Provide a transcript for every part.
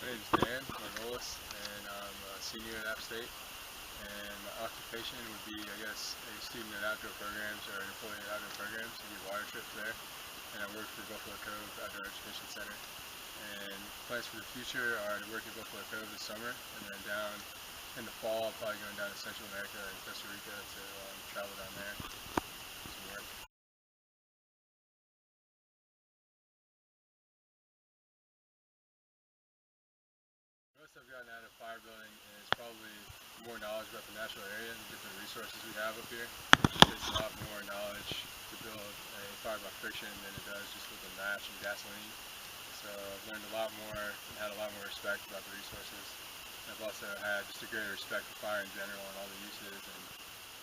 My name is Dan Margolis, and I'm a senior at App State. And my occupation would be, I guess, a student at outdoor programs or an employee at outdoor programs. I do water trips there, and I work for Buffalo Cove Outdoor Education Center. And plans for the future are to work in Buffalo Cove this summer, and then down in the fall, probably going down to Central America and Costa Rica to travel down there, do some work. Most I've gotten out of fire building is probably more knowledge about the natural area and the different resources we have up here. There's a lot more knowledge to build a fire by friction than it does just with a match and gasoline. So I've learned a lot more and had a lot more respect about the resources. I've also had just a greater respect for fire in general and all the uses and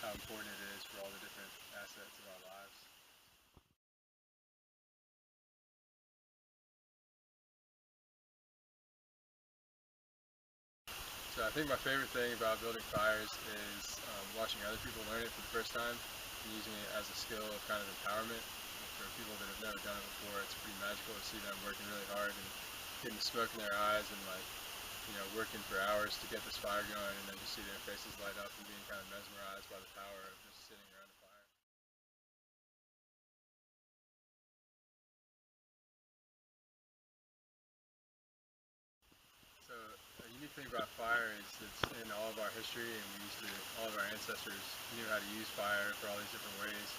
how important it is for all the different assets of our lives. So I think my favorite thing about building fires is watching other people learn it for the first time and using it as a skill of kind of empowerment. And for people that have never done it before, it's pretty magical to see them working really hard and getting the smoke in their eyes and working for hours to get this fire going, and then just see their faces light up and being kind of mesmerized by the power of just sitting around a fire. So a unique thing about fire is it's in all of our history, and all of our ancestors knew how to use fire for all these different ways.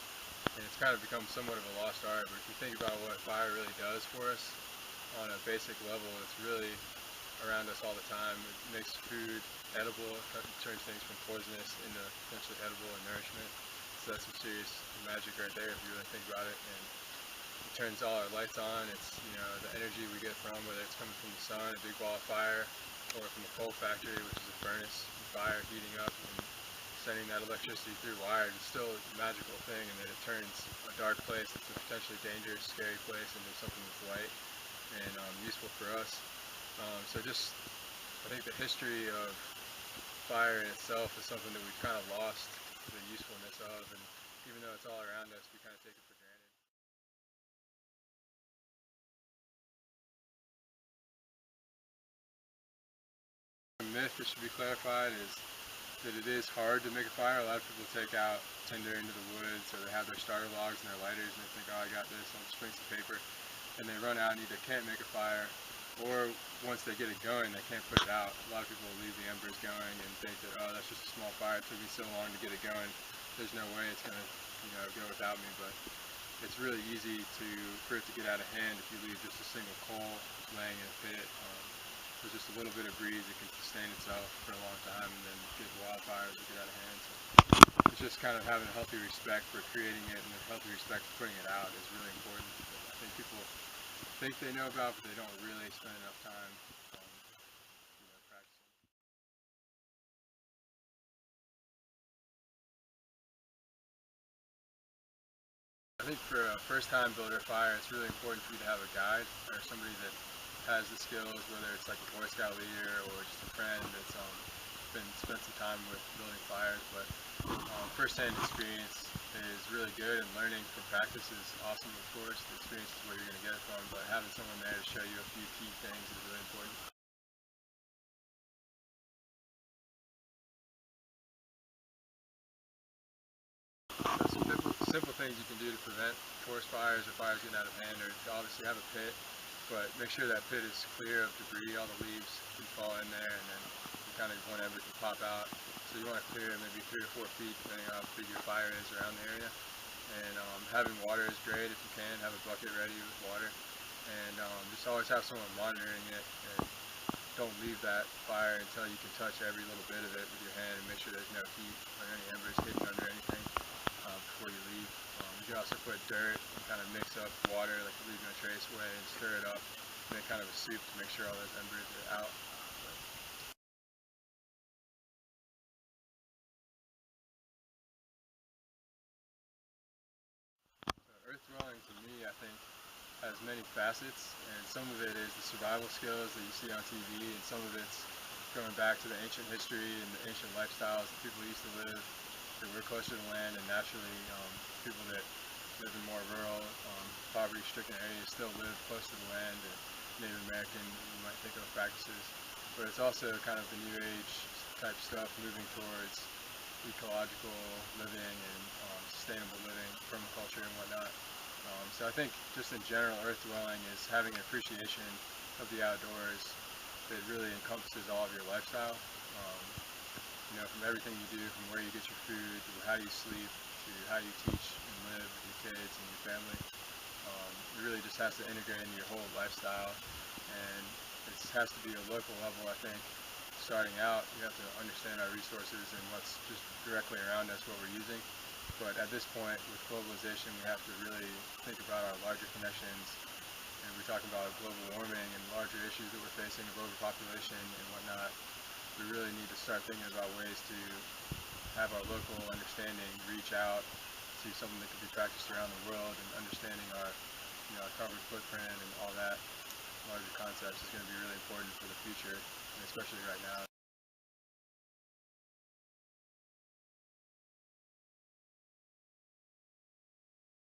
And it's kind of become somewhat of a lost art, but if you think about what fire really does for us on a basic level, it's really around us all the time. It makes food edible, it turns things from poisonous into potentially edible and nourishment. So that's some serious magic right there if you really think about it. And it turns all our lights on. It's the energy we get from, whether it's coming from the sun, a big ball of fire, or from a coal factory, which is a furnace, fire heating up and sending that electricity through wires. It's still a magical thing, and then it turns a dark place that's a potentially dangerous, scary place into something that's light and useful for us. I think the history of fire in itself is something that we've kind of lost the usefulness of, and even though it's all around us, we kind of take it for granted. A myth that should be clarified is that it is hard to make a fire. A lot of people take out tinder into the woods, or they have their starter logs and their lighters, and they think, oh, I got this, I'll just bring some paper. And they run out and either can't make a fire, or once they get it going, they can't put it out. A lot of people leave the embers going and think that, oh, that's just a small fire, it took me so long to get it going, there's no way it's going to go without me. But it's really easy for it to get out of hand if you leave just a single coal laying in a pit. With just a little bit of breeze, it can sustain itself for a long time and then get wildfires or get out of hand. So it's just kind of having a healthy respect for creating it and a healthy respect for putting it out is really important. I think people think they know about, but they don't really spend enough time practicing. I think for a first-time builder fire, it's really important for you to have a guide or somebody that has the skills, whether it's like a Boy Scout leader or just a friend that's spent some time with building fires. But first-hand experience is really good, and learning from practice is awesome, of course. The experience is where you're going to get it from, but having someone there to show you a few key things is really important. So some simple things you can do to prevent forest fires or fires getting out of hand are to obviously have a pit, but make sure that pit is clear of debris. All the leaves can fall in there, and then one ember can pop out. So you want to clear maybe 3 or 4 feet, depending on how big your fire is around the area. And having water is great if you can. Have a bucket ready with water, and just always have someone monitoring it. And don't leave that fire until you can touch every little bit of it with your hand and make sure there's no heat or any embers hidden under anything before you leave. You can also put dirt and kind of mix up water, like you leave no trace way, and stir it up, make kind of a soup to make sure all those embers are out. Earth dwelling to me, I think, has many facets, and some of it is the survival skills that you see on TV, and some of it's going back to the ancient history and the ancient lifestyles that people used to live, that were closer to the land, and naturally people that live in more rural, poverty-stricken areas still live close to the land. And Native American, you might think of practices, but it's also kind of the new age type stuff, moving towards ecological living and sustainable living, permaculture and whatnot. So I think just in general, earth dwelling is having an appreciation of the outdoors that really encompasses all of your lifestyle. From everything you do, from where you get your food, to how you sleep, to how you teach and live with your kids and your family. It really just has to integrate into your whole lifestyle, and it has to be a local level. I think starting out, we have to understand our resources and what's just directly around us, what we're using. But at this point, with globalization, we have to really think about our larger connections, and we're talking about global warming and larger issues that we're facing of overpopulation and whatnot. We really need to start thinking about ways to have our local understanding reach out to something that could be practiced around the world, and understanding our carbon footprint and all that larger concepts is going to be really important for the future, and especially right now.